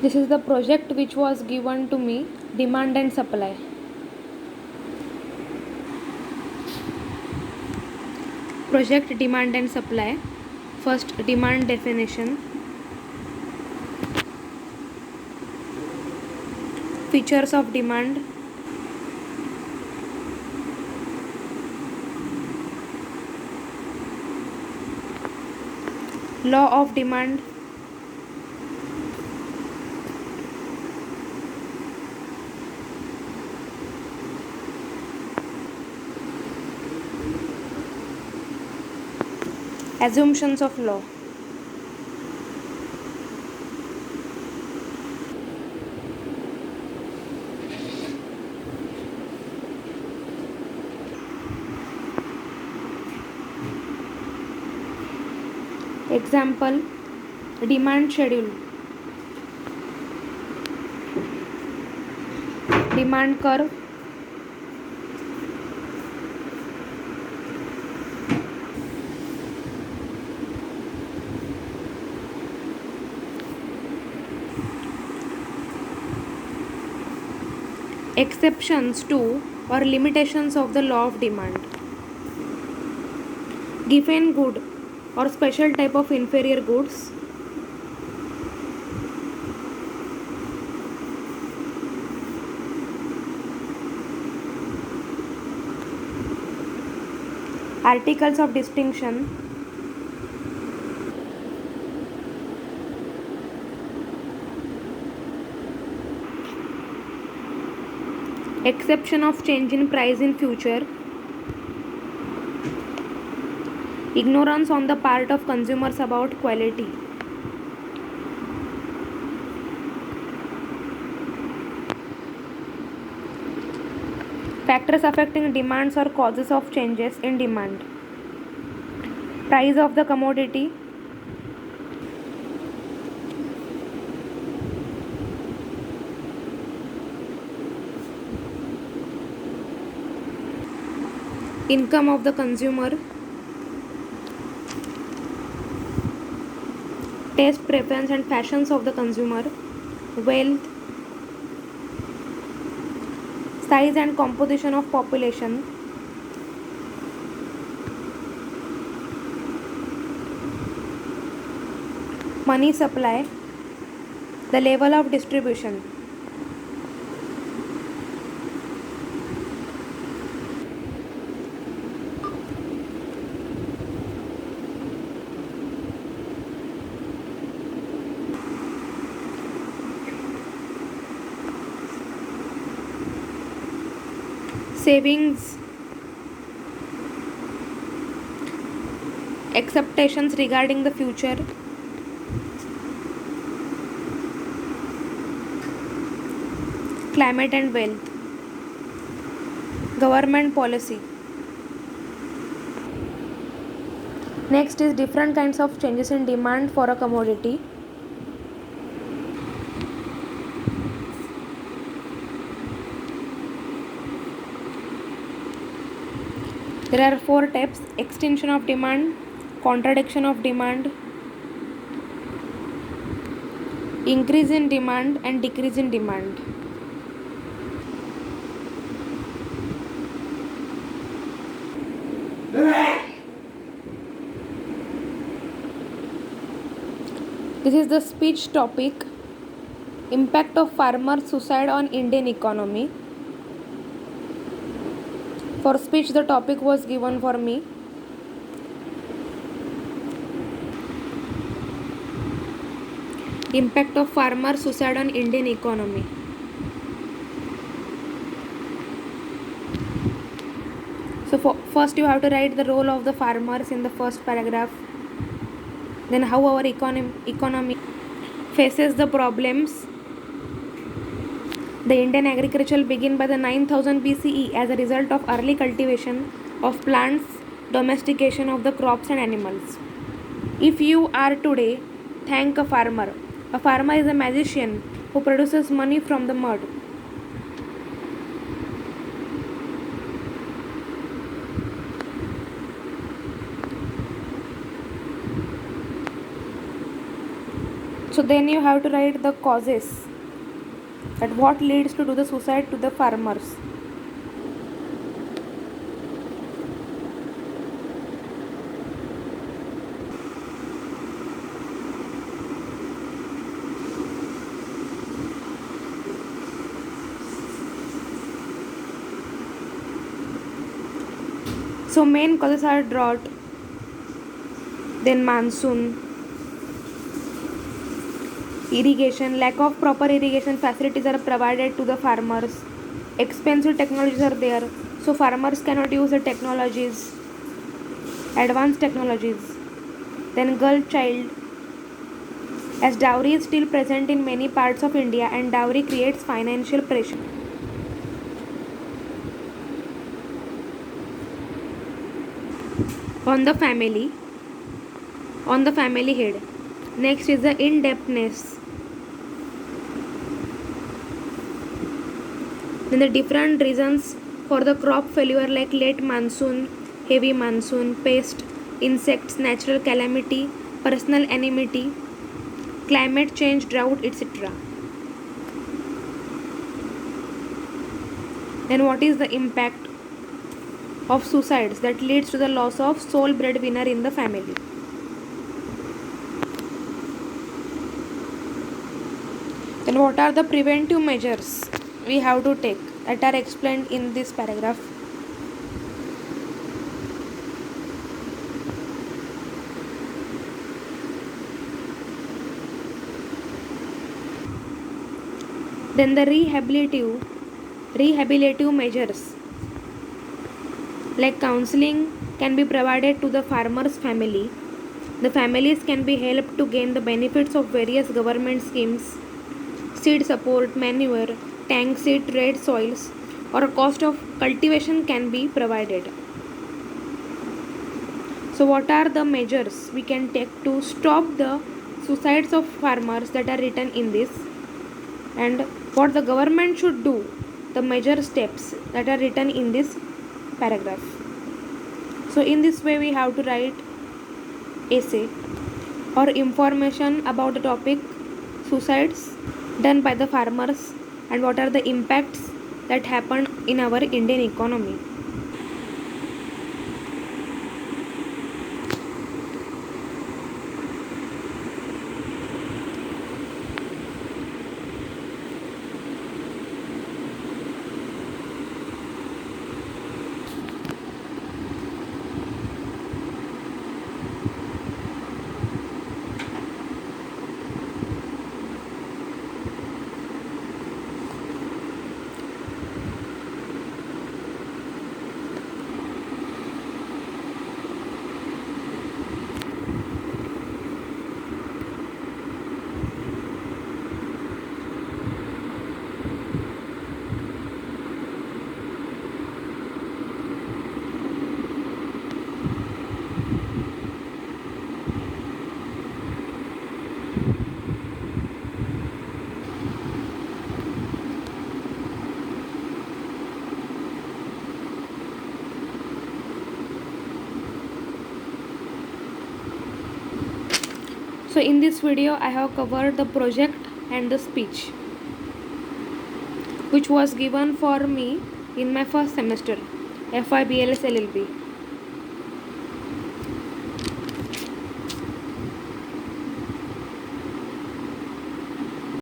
This is the project which was given to me, demand and supply. Project demand and supply. First, demand definition. Features of demand. Law of demand. Assumptions of law. Example, demand schedule, demand curve, exceptions to or limitations of the law of demand. Given good or special type of inferior goods. Articles of distinction. Exception of change in price in future. Ignorance on the part of consumers about quality. Factors affecting demands or causes of changes in demand. Price of the commodity. Income of the consumer. Taste preference and fashions of the consumer. Wealth. Size and composition of population. Money supply. The level of distribution. Savings. Expectations regarding the future. Climate and wealth. Government policy. Next is different kinds of changes in demand for a commodity. There are 4 types: extension of demand, contradiction of demand, increase in demand, and decrease in demand. This is the speech topic: impact of farmer suicide on Indian economy. For speech, the topic was given for me. Impact of farmer suicide on Indian economy. So first you have to write the role of the farmers in the first paragraph. Then how our economy faces the problems. The Indian agriculture began by the 9000 BCE as a result of early cultivation of plants, domestication of the crops and animals. If you are today, thank a farmer. A farmer is a magician who produces money from the mud. So then you have to write the causes, that what leads to do the suicide to the farmers. So main causes are drought, then monsoon, irrigation, lack of proper irrigation facilities are provided to the farmers, expensive technologies are there, so farmers cannot use the technologies, advanced technologies. Then girl child, as dowry is still present in many parts of India and dowry creates financial pressure. On the family, on the family head. Next is the indebtedness. Then the different reasons for the crop failure like late monsoon, heavy monsoon, pest, insects, natural calamity, personal enmity, climate change, drought, etc. Then what is the impact of suicides that leads to the loss of sole breadwinner in the family? Then what are the preventive measures we have to take that are explained in this paragraph? Then the rehabilitative measures like counseling can be provided to the farmer's family. The families can be helped to gain the benefits of various government schemes, seed support, manure, tank seed trade soils, or a cost of cultivation can be provided. So what are the measures we can take to stop the suicides of farmers that are written in this, and what the government should do, the major steps that are written in this paragraph. So in this way we have to write essay or information about the topic suicides done by the farmers and what are the impacts that happen in our Indian economy. So in this video I have covered the project and the speech which was given for me in my first semester FIBLS LLB.